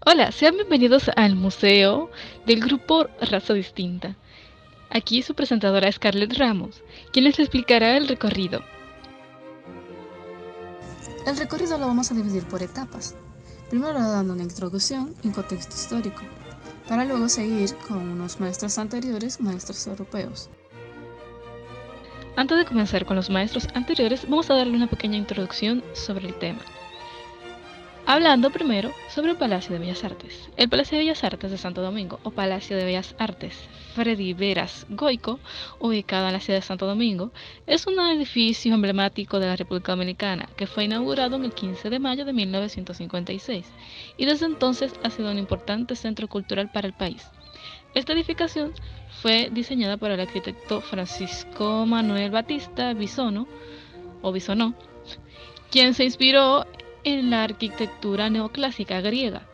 Hola, sean bienvenidos al museo del grupo Raza Distinta. Aquí su presentadora Scarlett Ramos, quien les explicará el recorrido. El recorrido lo vamos a dividir por etapas. Primero dando una introducción y un contexto histórico, para luego seguir con unos maestros anteriores, maestros europeos. Antes de comenzar con los maestros anteriores, vamos a darle una pequeña introducción sobre el tema. Hablando primero sobre el Palacio de Bellas Artes. El Palacio de Bellas Artes de Santo Domingo, o Palacio de Bellas Artes Freddy Veras Goico, ubicado en la ciudad de Santo Domingo, es un edificio emblemático de la República Dominicana que fue inaugurado el 15 de mayo de 1956 y desde entonces ha sido un importante centro cultural para el país. Esta edificación fue diseñada por el arquitecto Francisco Manuel Batista Bisonó, quien se inspiró en la arquitectura neoclásica griega.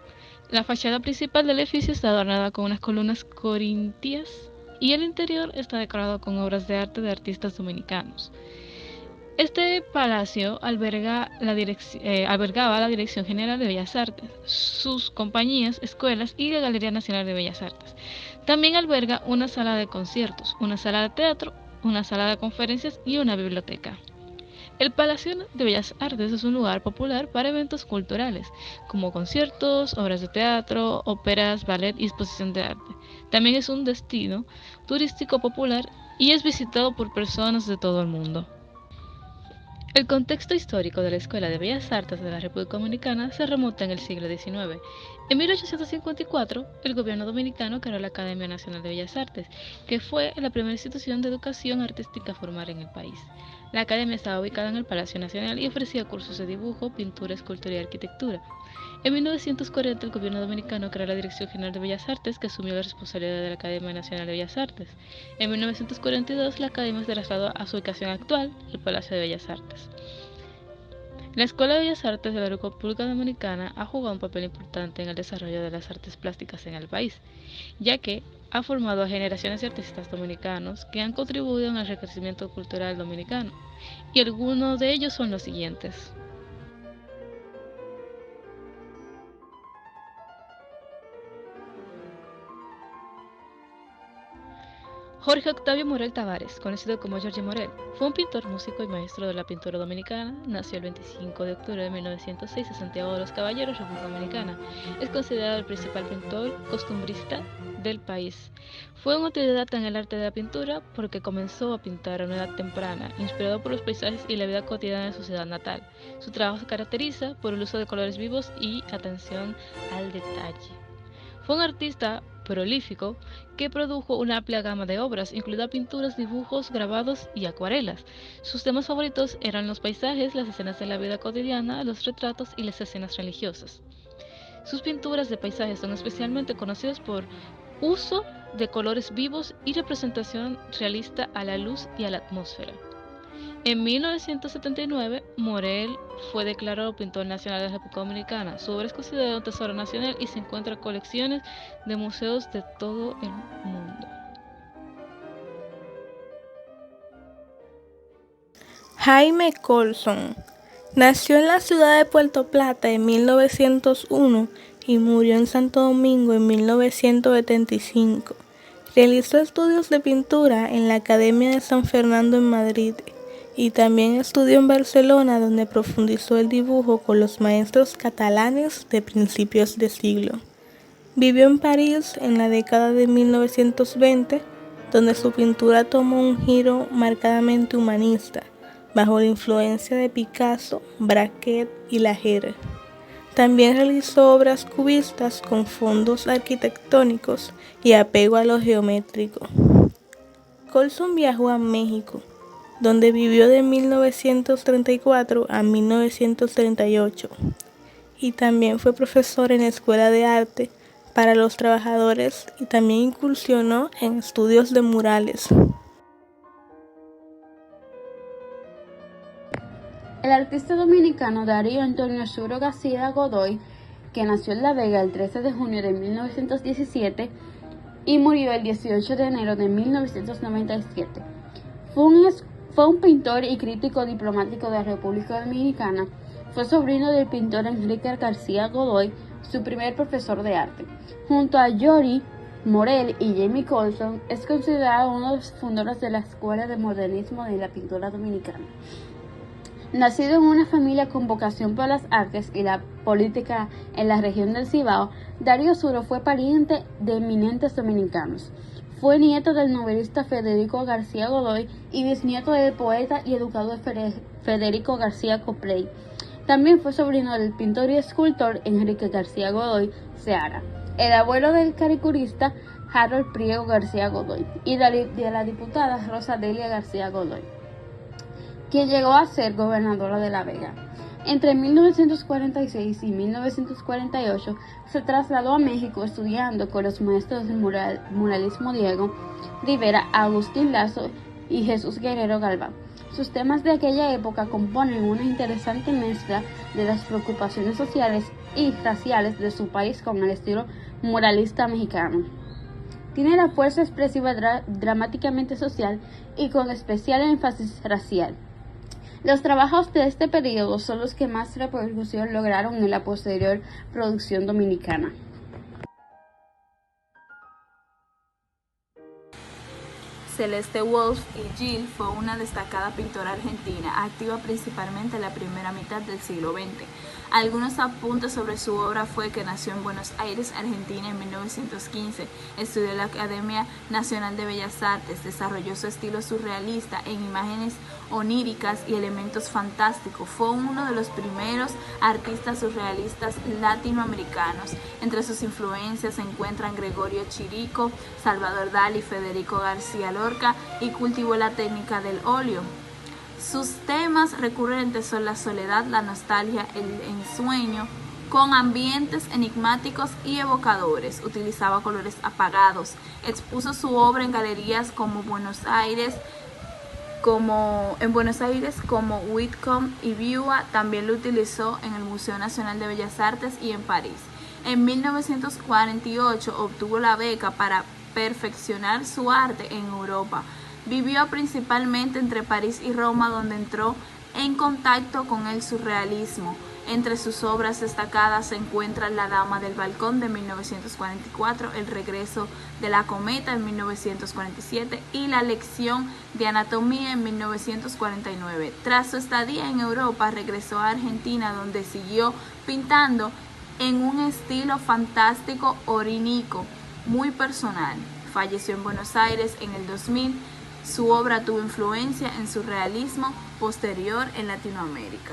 La fachada principal del edificio está adornada con unas columnas corintias y el interior está decorado con obras de arte de artistas dominicanos. Este palacio albergaba la Dirección General de Bellas Artes, sus compañías, escuelas y la Galería Nacional de Bellas Artes. También alberga una sala de conciertos, una sala de teatro, una sala de conferencias y una biblioteca. El Palacio de Bellas Artes es un lugar popular para eventos culturales, como conciertos, obras de teatro, óperas, ballet y exposición de arte. También es un destino turístico popular y es visitado por personas de todo el mundo. El contexto histórico de la Escuela de Bellas Artes de la República Dominicana se remonta en el siglo XIX. En 1854, el gobierno dominicano creó la Academia Nacional de Bellas Artes, que fue la primera institución de educación artística formal en el país. La academia estaba ubicada en el Palacio Nacional y ofrecía cursos de dibujo, pintura, escultura y arquitectura. En 1940, el gobierno dominicano creó la Dirección General de Bellas Artes, que asumió la responsabilidad de la Academia Nacional de Bellas Artes. En 1942, la academia se trasladó a su ubicación actual, el Palacio de Bellas Artes. La Escuela de Bellas Artes de la República Dominicana ha jugado un papel importante en el desarrollo de las artes plásticas en el país, ya que ha formado a generaciones de artistas dominicanos que han contribuido en el enriquecimiento cultural dominicano, y algunos de ellos son los siguientes. Jorge Octavio Morel Tavares, conocido como Jorge Morel, fue un pintor, músico y maestro de la pintura dominicana. Nació el 25 de octubre de 1906 en Santiago de los Caballeros, República Dominicana. Es considerado el principal pintor costumbrista del país. Fue un autodidacta en el arte de la pintura porque comenzó a pintar a una edad temprana, inspirado por los paisajes y la vida cotidiana de su ciudad natal. Su trabajo se caracteriza por el uso de colores vivos y atención al detalle. Fue un artista prolífico que produjo una amplia gama de obras, incluida pinturas, dibujos, grabados y acuarelas. Sus temas favoritos eran los paisajes, las escenas de la vida cotidiana, los retratos y las escenas religiosas. Sus pinturas de paisajes son especialmente conocidas por uso de colores vivos y representación realista a la luz y a la atmósfera. En 1979, Morel fue declarado pintor nacional de la República Dominicana. Su obra es considerada un tesoro nacional y se encuentra en colecciones de museos de todo el mundo. Jaime Colson nació en la ciudad de Puerto Plata en 1901 y murió en Santo Domingo en 1975. Realizó estudios de pintura en la Academia de San Fernando en Madrid y también estudió en Barcelona, donde profundizó el dibujo con los maestros catalanes de principios de siglo. Vivió en París en la década de 1920, donde su pintura tomó un giro marcadamente humanista, bajo la influencia de Picasso, Braquet y Lajer. También realizó obras cubistas con fondos arquitectónicos y apego a lo geométrico. Colson viajó a México, donde vivió de 1934 a 1938, y también fue profesor en la Escuela de Arte para los Trabajadores y también incursionó en estudios de murales. El artista dominicano Darío Antonio Suro García Godoy, que nació en La Vega el 13 de junio de 1917 y murió el 18 de enero de 1997, fue un pintor y crítico diplomático de la República Dominicana. Fue sobrino del pintor Enrique García Godoy, su primer profesor de arte. Junto a Jory Morel y Jamie Colson, es considerado uno de los fundadores de la Escuela de Modernismo de la Pintura Dominicana. Nacido en una familia con vocación por las artes y la política en la región del Cibao, Darío Suro fue pariente de eminentes dominicanos. Fue nieto del novelista Federico García Godoy y bisnieto del poeta y educador Federico García Copley. También fue sobrino del pintor y escultor Enrique García Godoy Seara, el abuelo del caricurista Harold Priego García Godoy y de la diputada Rosa Delia García Godoy, quien llegó a ser gobernadora de La Vega. Entre 1946 y 1948 se trasladó a México estudiando con los maestros del muralismo Diego Rivera, Agustín Lazo y Jesús Guerrero Galván. Sus temas de aquella época componen una interesante mezcla de las preocupaciones sociales y raciales de su país con el estilo muralista mexicano. Tiene la fuerza expresiva dramáticamente social y con especial énfasis racial. Los trabajos de este periodo son los que más repercusión lograron en la posterior producción dominicana. Celeste Wolf y Gil fue una destacada pintora argentina, activa principalmente en la primera mitad del siglo XX. Algunos apuntes sobre su obra fue que nació en Buenos Aires, Argentina, en 1915. Estudió en la Academia Nacional de Bellas Artes, desarrolló su estilo surrealista en imágenes oníricas y elementos fantásticos. Fue uno de los primeros artistas surrealistas latinoamericanos. Entre sus influencias se encuentran Gregorio Chirico, Salvador Dalí, Federico García Lorca, y cultivó la técnica del óleo. Sus temas recurrentes son la soledad, la nostalgia, el ensueño, con ambientes enigmáticos y evocadores. Utilizaba colores apagados. Expuso su obra en galerías en Buenos Aires como Whitcomb y Viua. También lo utilizó en el Museo Nacional de Bellas Artes y en París. En 1948 obtuvo la beca para perfeccionar su arte en Europa. Vivió principalmente entre París y Roma, donde entró en contacto con el surrealismo. Entre sus obras destacadas se encuentran La Dama del Balcón de 1944, El Regreso de la Cometa en 1947 y La Lección de Anatomía en 1949. Tras su estadía en Europa, regresó a Argentina, donde siguió pintando en un estilo fantástico onírico muy personal. Falleció en Buenos Aires en el 2000. Su obra tuvo influencia en su realismo posterior en Latinoamérica.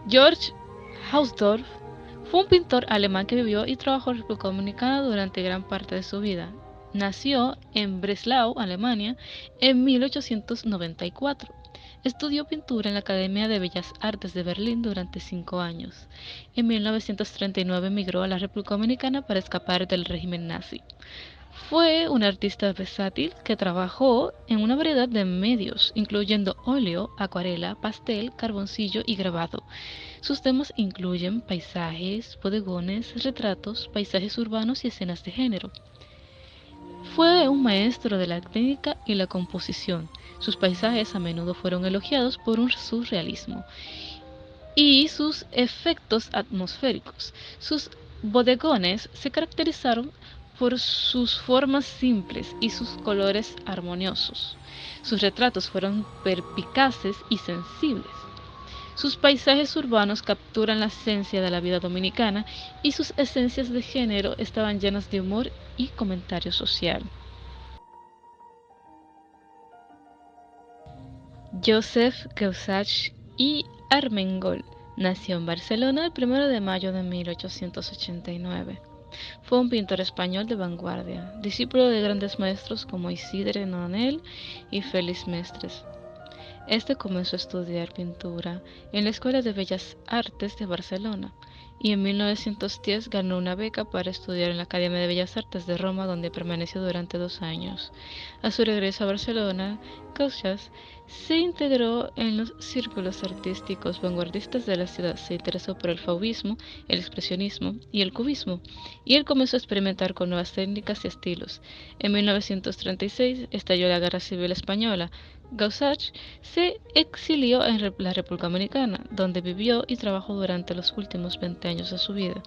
Georg Hausdorff fue un pintor alemán que vivió y trabajó en República Dominicana durante gran parte de su vida. Nació en Breslau, Alemania, en 1894. Estudió pintura en la Academia de Bellas Artes de Berlín durante 5 años. En 1939 emigró a la República Dominicana para escapar del régimen nazi. Fue un artista versátil que trabajó en una variedad de medios, incluyendo óleo, acuarela, pastel, carboncillo y grabado. Sus temas incluyen paisajes, bodegones, retratos, paisajes urbanos y escenas de género. Fue un maestro de la técnica y la composición. Sus paisajes a menudo fueron elogiados por un surrealismo y sus efectos atmosféricos. Sus bodegones se caracterizaron por sus formas simples y sus colores armoniosos. Sus retratos fueron perspicaces y sensibles. Sus paisajes urbanos capturan la esencia de la vida dominicana y sus esencias de género estaban llenas de humor y comentario social. Joseph Keusach y Armengol nació en Barcelona el 1 de mayo de 1889. Fue un pintor español de vanguardia, discípulo de grandes maestros como Isidre Nonel y Félix Mestres. Este comenzó a estudiar pintura en la Escuela de Bellas Artes de Barcelona y en 1910 ganó una beca para estudiar en la Academia de Bellas Artes de Roma, donde permaneció durante 2 años. A su regreso a Barcelona, Keusach Se integró en los círculos artísticos vanguardistas de la ciudad, se interesó por el fauvismo, el expresionismo y el cubismo, y él comenzó a experimentar con nuevas técnicas y estilos. En 1936 estalló la Guerra Civil Española. Gaudí se exilió en la República Dominicana, donde vivió y trabajó durante los últimos 20 años de su vida.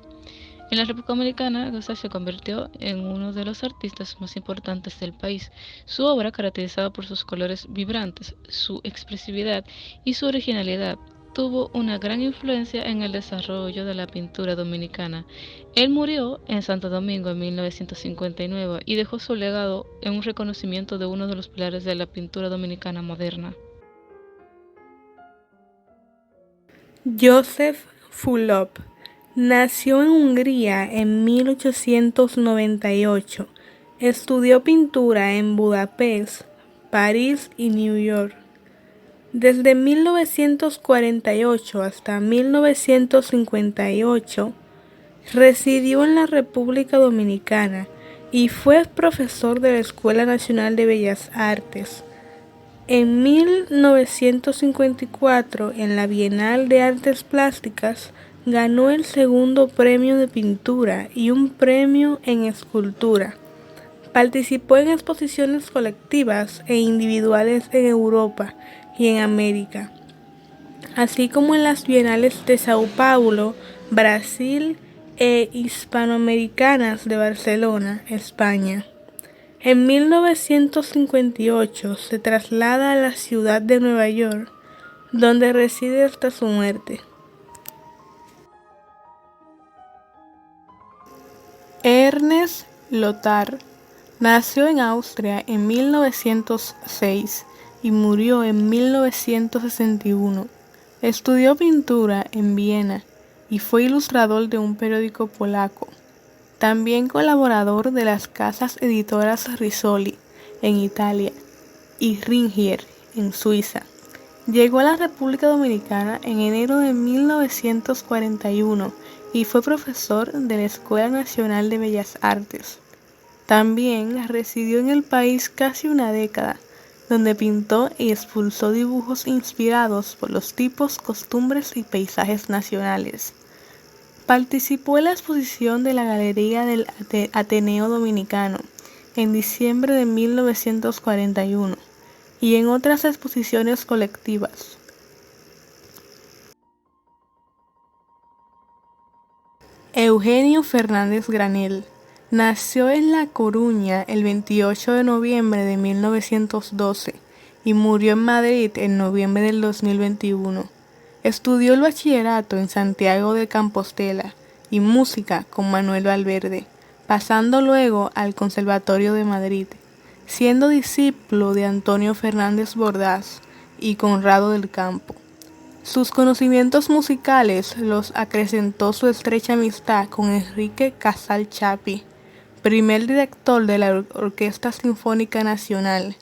En la República Dominicana, Gaudí se convirtió en uno de los artistas más importantes del país. Su obra, caracterizada por sus colores vibrantes, su expresividad y su originalidad, tuvo una gran influencia en el desarrollo de la pintura dominicana. Él murió en Santo Domingo en 1959 y dejó su legado en un reconocimiento de uno de los pilares de la pintura dominicana moderna. József Fulop nació en Hungría en 1898. Estudió pintura en Budapest, París y New York. Desde 1948 hasta 1958 residió en la República Dominicana y fue profesor de la Escuela Nacional de Bellas Artes. En 1954, en la Bienal de Artes Plásticas, ganó el segundo premio de pintura y un premio en escultura. Participó en exposiciones colectivas e individuales en Europa y en América, así como en las Bienales de Sao Paulo, Brasil e Hispanoamericanas de Barcelona, España. En 1958 se traslada a la ciudad de Nueva York, donde reside hasta su muerte. Ernest Lothar nació en Austria en 1906 y murió en 1961. Estudió pintura en Viena y fue ilustrador de un periódico polaco. También colaborador de las casas editoras Rizzoli en Italia y Ringier en Suiza. Llegó a la República Dominicana en enero de 1941 y fue profesor de la Escuela Nacional de Bellas Artes. También residió en el país casi una década, donde pintó y expulsó dibujos inspirados por los tipos, costumbres y paisajes nacionales. Participó en la exposición de la Galería del Ateneo Dominicano en diciembre de 1941 y en otras exposiciones colectivas. Eugenio Fernández Granell nació en La Coruña el 28 de noviembre de 1912 y murió en Madrid en noviembre del 2021. Estudió el bachillerato en Santiago de Compostela y música con Manuel Valverde, pasando luego al Conservatorio de Madrid, siendo discípulo de Antonio Fernández Bordas y Conrado del Campo. Sus conocimientos musicales los acrecentó su estrecha amistad con Enrique Casal Chapi, primer director de la Orquesta Sinfónica Nacional,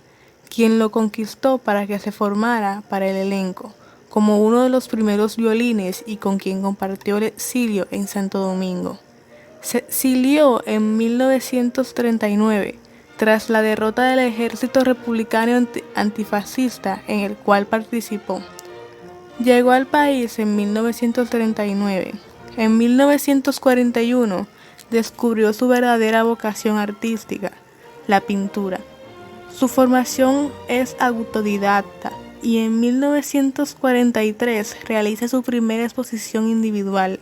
quien lo conquistó para que se formara para el elenco, como uno de los primeros violines y con quien compartió el exilio en Santo Domingo. Se exilió en 1939 tras la derrota del ejército republicano antifascista en el cual participó. Llegó al país en 1939. En 1941 descubrió su verdadera vocación artística, la pintura. Su formación es autodidacta y en 1943 realiza su primera exposición individual.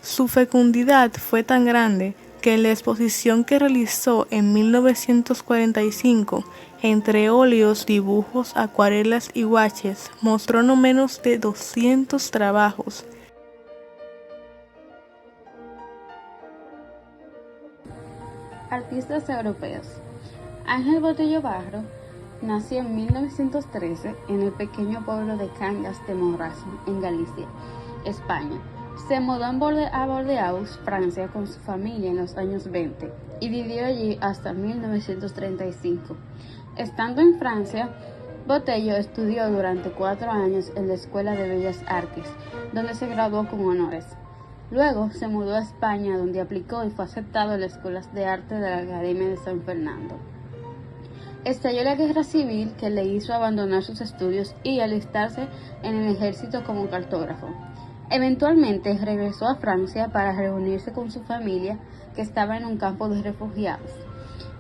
Su fecundidad fue tan grande que en la exposición que realizó en 1945, entre óleos, dibujos, acuarelas y guaches, mostró no menos de 200 trabajos. Artistas europeos. Ángel Botello Barro nació en 1913 en el pequeño pueblo de Cangas de Morrazo, en Galicia, España. Se mudó a Bordeaux, Francia, con su familia en los años 20 y vivió allí hasta 1935. Estando en Francia, Botello estudió durante 4 años en la Escuela de Bellas Artes, donde se graduó con honores. Luego se mudó a España, donde aplicó y fue aceptado en las escuelas de arte de la Academia de San Fernando. Estalló la guerra civil que le hizo abandonar sus estudios y alistarse en el ejército como cartógrafo. Eventualmente regresó a Francia para reunirse con su familia que estaba en un campo de refugiados.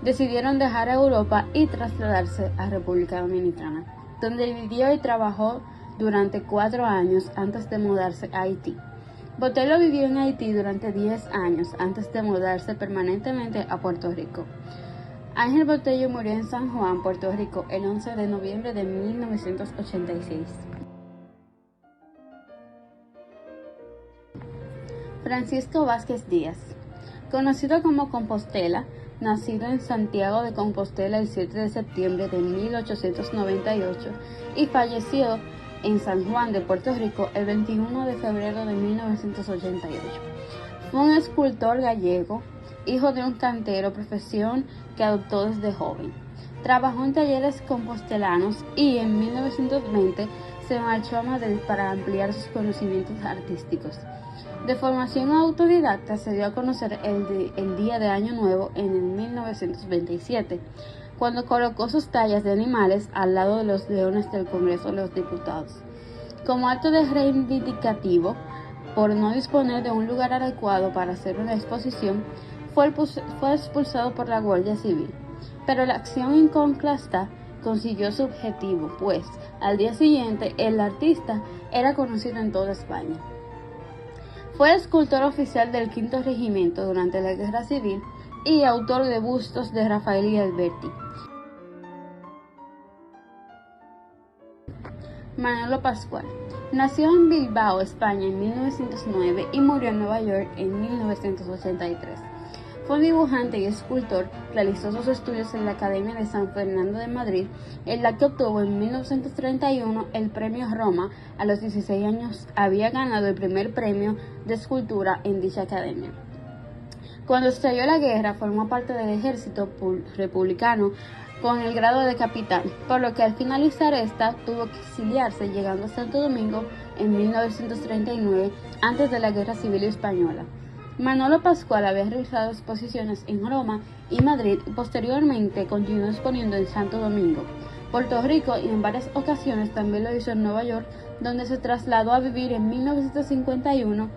Decidieron dejar Europa y trasladarse a República Dominicana, donde vivió y trabajó durante 4 años antes de mudarse a Haití. Botelho vivió en Haití durante 10 años antes de mudarse permanentemente a Puerto Rico. Ángel Botelho murió en San Juan, Puerto Rico, el 11 de noviembre de 1986. Francisco Vázquez Díaz, conocido como Compostela, nacido en Santiago de Compostela el 7 de septiembre de 1898 y falleció en San Juan de Puerto Rico el 21 de febrero de 1988. Fue un escultor gallego, hijo de un cantero, profesión que adoptó desde joven. Trabajó en talleres compostelanos y en 1920 se marchó a Madrid para ampliar sus conocimientos artísticos. De formación autodidacta, se dio a conocer el día de Año Nuevo en el 1927, cuando colocó sus tallas de animales al lado de los leones del Congreso de los Diputados. Como acto de reivindicativo, por no disponer de un lugar adecuado para hacer una exposición, fue expulsado por la Guardia Civil. Pero la acción iconoclasta consiguió su objetivo, pues al día siguiente el artista era conocido en toda España. Fue escultor oficial del V Regimiento durante la Guerra Civil y autor de bustos de Rafael y Alberti. Manolo Pascual nació en Bilbao, España, en 1909 y murió en Nueva York en 1983. Fue dibujante y escultor, realizó sus estudios en la Academia de San Fernando de Madrid, en la que obtuvo en 1931 el premio Roma. A los 16 años había ganado el primer premio de escultura en dicha academia. Cuando estalló la guerra, formó parte del ejército republicano con el grado de capitán, por lo que al finalizar esta tuvo que exiliarse, llegando a Santo Domingo en 1939, antes de la Guerra Civil Española. Manolo Pascual había realizado exposiciones en Roma y Madrid y posteriormente continuó exponiendo en Santo Domingo, Puerto Rico, y en varias ocasiones también lo hizo en Nueva York, donde se trasladó a vivir en 1951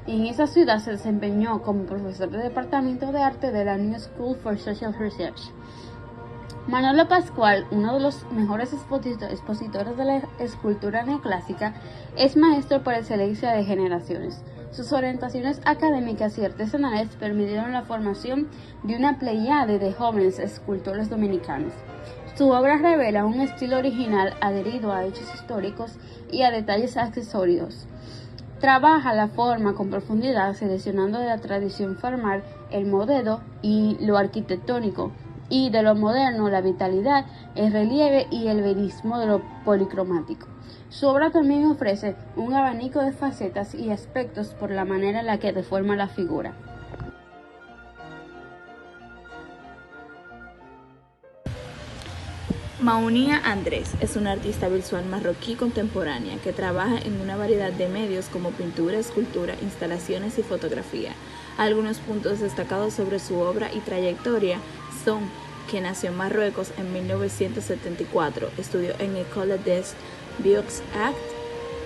y en esa ciudad se desempeñó como profesor de Departamento de Arte de la New School for Social Research. Manolo Pascual, uno de los mejores expositores de la escultura neoclásica, es maestro por excelencia de generaciones. Sus orientaciones académicas y artesanales permitieron la formación de una pléyade de jóvenes escultores dominicanos. Su obra revela un estilo original adherido a hechos históricos y a detalles accesorios. Trabaja la forma con profundidad, seleccionando de la tradición formal el modelo y lo arquitectónico, y de lo moderno la vitalidad, el relieve y el verismo de lo policromático. Su obra también ofrece un abanico de facetas y aspectos por la manera en la que deforma la figura. Mounia Andrés es una artista visual marroquí contemporánea que trabaja en una variedad de medios como pintura, escultura, instalaciones y fotografía. Algunos puntos destacados sobre su obra y trayectoria son que nació en Marruecos en 1974, estudió en École des Beaux-Arts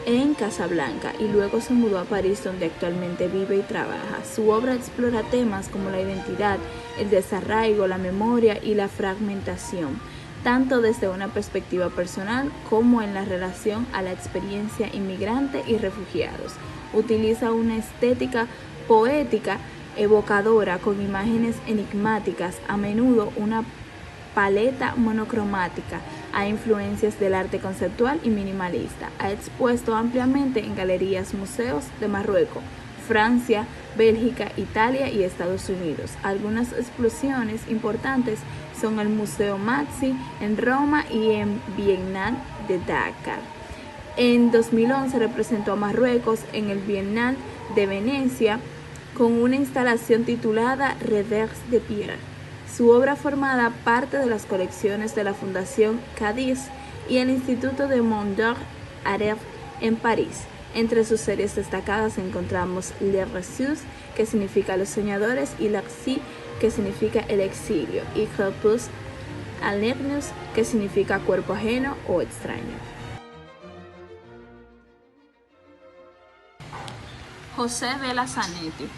en Casablanca y luego se mudó a París, donde actualmente vive y trabaja. Su obra explora temas como la identidad, el desarraigo, la memoria y la fragmentación, tanto desde una perspectiva personal como en la relación a la experiencia inmigrante y refugiados. Utiliza una estética poética evocadora con imágenes enigmáticas, a menudo una paleta monocromática, a influencias del arte conceptual y minimalista. Ha expuesto ampliamente en galerías, museos de Marruecos, Francia, Bélgica, Italia y Estados Unidos. Algunas exposiciones importantes son el Museo Maxi en Roma y en Bienal de Dakar. En 2011 representó a Marruecos en el Bienal de Venecia con una instalación titulada Revers de Pierre. Su obra formada parte de las colecciones de la Fundación Cadiz y el Instituto de Mondor Aref en París. Entre sus series destacadas encontramos Les Reçus, que significa los soñadores, y L'Exil, que significa el exilio, y Crepus, alienus, que significa cuerpo ajeno o extraño. José Vela Zanetti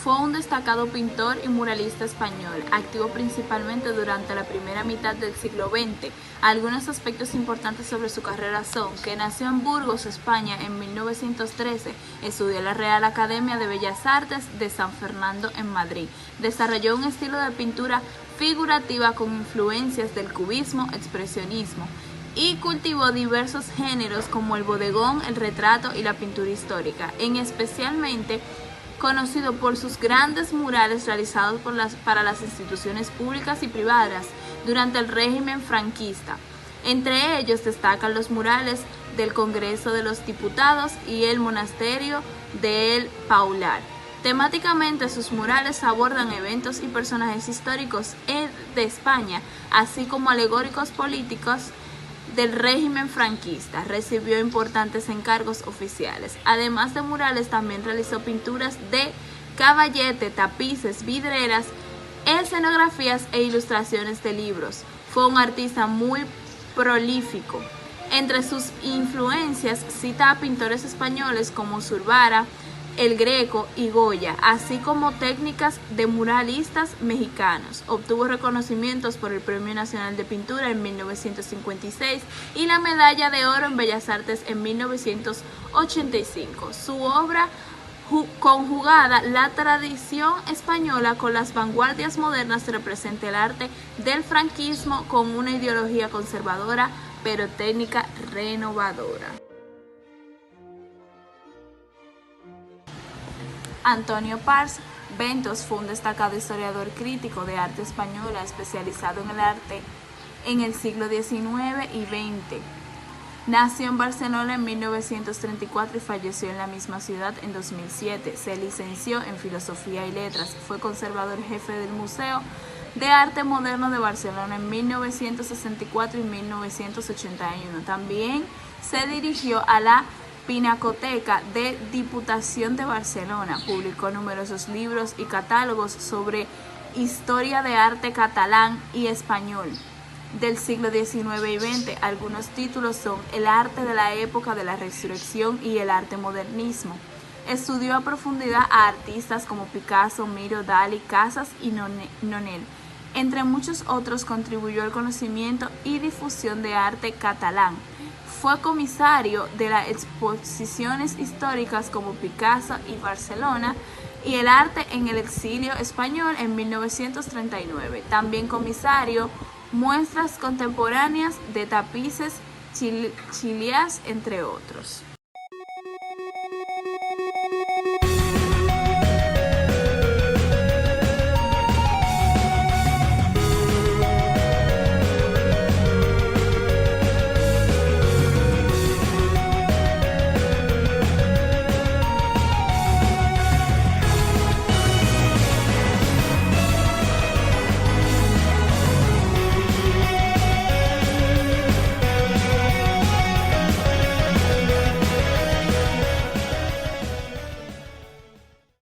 fue un destacado pintor y muralista español, activo principalmente durante la primera mitad del siglo XX. Algunos aspectos importantes sobre su carrera son que nació en Burgos, España, en 1913, estudió en la Real Academia de Bellas Artes de San Fernando en Madrid, desarrolló un estilo de pintura figurativa con influencias del cubismo, expresionismo, y cultivó diversos géneros como el bodegón, el retrato y la pintura histórica, especialmente conocido por sus grandes murales realizados para las instituciones públicas y privadas durante el régimen franquista. Entre ellos destacan los murales del Congreso de los Diputados y el Monasterio del Paular. Temáticamente, sus murales abordan eventos y personajes históricos de España, así como alegóricos políticos del régimen franquista. Recibió importantes encargos oficiales. Además de murales, también realizó pinturas de caballete, tapices, vidrieras, escenografías e ilustraciones de libros. Fue un artista muy prolífico. Entre sus influencias cita a pintores españoles como Zurbarán, El Greco y Goya, así como técnicas de muralistas mexicanos. Obtuvo reconocimientos por el Premio Nacional de Pintura en 1956 y la Medalla de Oro en Bellas Artes en 1985. Su obra conjugada la tradición española con las vanguardias modernas representa el arte del franquismo con una ideología conservadora pero técnica renovadora. Antonio Pars Ventos fue un destacado historiador crítico de arte española especializado en el arte en el siglo XIX y XX. Nació en Barcelona en 1934 y falleció en la misma ciudad en 2007. Se licenció en Filosofía y Letras. Fue conservador jefe del Museo de Arte Moderno de Barcelona en 1964 y 1981. También se dirigió a la Pinacoteca de Diputación de Barcelona. Publicó numerosos libros y catálogos sobre historia de arte catalán y español del siglo XIX y XX. Algunos títulos son El arte de la época de la Resurrección y El arte modernismo. Estudió a profundidad a artistas como Picasso, Miró, Dalí, Casas y Nonel. Entre muchos otros, contribuyó al conocimiento y difusión de arte catalán. Fue comisario de las exposiciones históricas como Picasso y Barcelona y el arte en el exilio español en 1939. También comisario muestras contemporáneas de tapices chileas, entre otros.